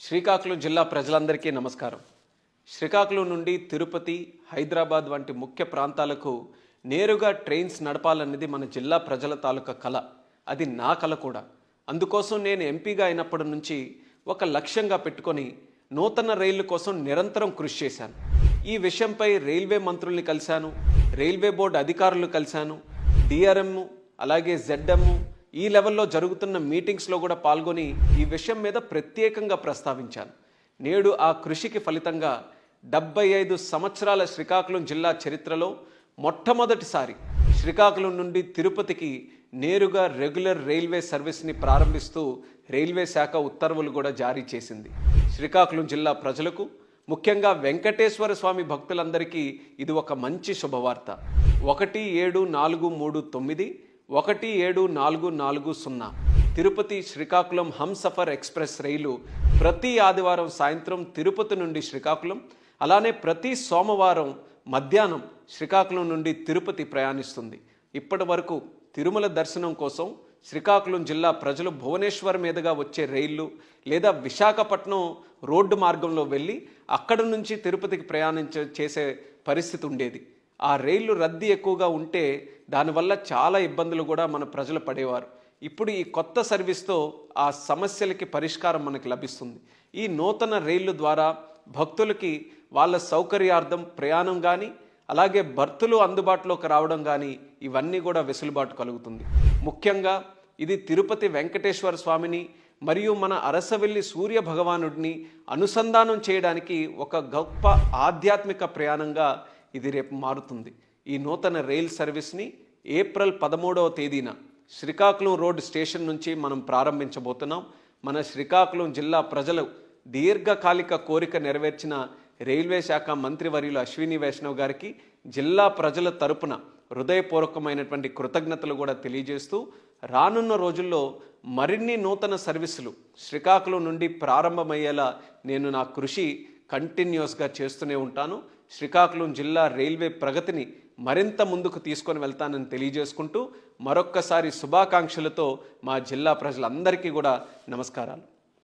శ్రీకాకుళం జిల్లా ప్రజలందరికీ నమస్కారం. శ్రీకాకుళం నుండి తిరుపతి, హైదరాబాద్ వంటి ముఖ్య ప్రాంతాలకు నేరుగా ట్రైన్స్ నడపాలన్నది మన జిల్లా ప్రజల తాలూకా కల. అది నా కల కూడా. అందుకోసం నేను ఎంపీగా అయినప్పటి నుంచి ఒక లక్ష్యంగా పెట్టుకొని నూతన రైళ్ల కోసం నిరంతరం కృషి చేశాను. ఈ విషయంపై రైల్వే మంత్రుల్ని కలిశాను, రైల్వే బోర్డు అధికారులు కలిశాను, డిఆర్ఎం అలాగే జెడ్ఎం ఈ లెవెల్లో జరుగుతున్న మీటింగ్స్లో కూడా పాల్గొని ఈ విషయం మీద ప్రత్యేకంగా ప్రస్తావించాను. నేడు ఆ కృషికి ఫలితంగా 75 సంవత్సరాల శ్రీకాకుళం జిల్లా చరిత్రలో మొట్టమొదటిసారి శ్రీకాకుళం నుండి తిరుపతికి నేరుగా రెగ్యులర్ రైల్వే సర్వీస్ని ప్రారంభిస్తూ రైల్వే శాఖ ఉత్తర్వులు కూడా జారీ చేసింది. శ్రీకాకుళం జిల్లా ప్రజలకు, ముఖ్యంగా వెంకటేశ్వర స్వామి భక్తులందరికీ ఇది ఒక మంచి శుభవార్త. 17439 17440 తిరుపతి శ్రీకాకుళం హంసఫర్ ఎక్స్ప్రెస్ రైలు ప్రతి ఆదివారం సాయంత్రం తిరుపతి నుండి శ్రీకాకుళం, అలానే ప్రతి సోమవారం మధ్యాహ్నం శ్రీకాకుళం నుండి తిరుపతి ప్రయాణిస్తుంది. ఇప్పటి వరకు తిరుమల దర్శనం కోసం శ్రీకాకుళం జిల్లా ప్రజలు భువనేశ్వర్ మీదుగా వచ్చే రైళ్లు లేదా విశాఖపట్నం రోడ్డు మార్గంలో వెళ్ళి అక్కడి నుంచి తిరుపతికి చేసే పరిస్థితి ఉండేది. ఆ రైళ్లు రద్దీ ఎక్కువగా ఉంటే దానివల్ల చాలా ఇబ్బందులు కూడా మన ప్రజలు పడేవారు. ఇప్పుడు ఈ కొత్త సర్వీస్తో ఆ సమస్యలకి పరిష్కారం మనకి లభిస్తుంది. ఈ నూతన రైళ్లు ద్వారా భక్తులకి వాళ్ళ సౌకర్యార్థం ప్రయాణం కానీ, అలాగే బర్తులు అందుబాటులోకి రావడం కానీ ఇవన్నీ కూడా వెసులుబాటు కలుగుతుంది. ముఖ్యంగా ఇది తిరుపతి వెంకటేశ్వర స్వామిని మరియు మన అరసవెల్లి సూర్య భగవానుడిని అనుసంధానం చేయడానికి ఒక గొప్ప ఆధ్యాత్మిక ప్రయాణంగా ఇది రేపు మారుతుంది. ఈ నూతన రైల్ సర్వీస్ని ఏప్రిల్ 13వ తేదీన శ్రీకాకుళం రోడ్ స్టేషన్ నుంచి మనం ప్రారంభించబోతున్నాం. మన శ్రీకాకుళం జిల్లా ప్రజలు దీర్ఘకాలిక కోరిక నెరవేర్చిన రైల్వే శాఖ మంత్రివర్యులు అశ్విని వైష్ణవ్ గారికి జిల్లా ప్రజల తరపున హృదయపూర్వకమైనటువంటి కృతజ్ఞతలు కూడా తెలియజేస్తూ, రానున్న రోజుల్లో మరిన్ని నూతన సర్వీసులు శ్రీకాకుళం నుండి ప్రారంభమయ్యేలా నేను నా కృషి కంటిన్యూస్గా చేస్తూనే ఉంటాను. శ్రీకాకుళం జిల్లా రైల్వే ప్రగతిని మరింత ముందుకు తీసుకొని వెళ్తానని తెలియజేసుకుంటూ మరొక్కసారి శుభాకాంక్షలతో మా జిల్లా ప్రజలందరికీ కూడా నమస్కారాలు.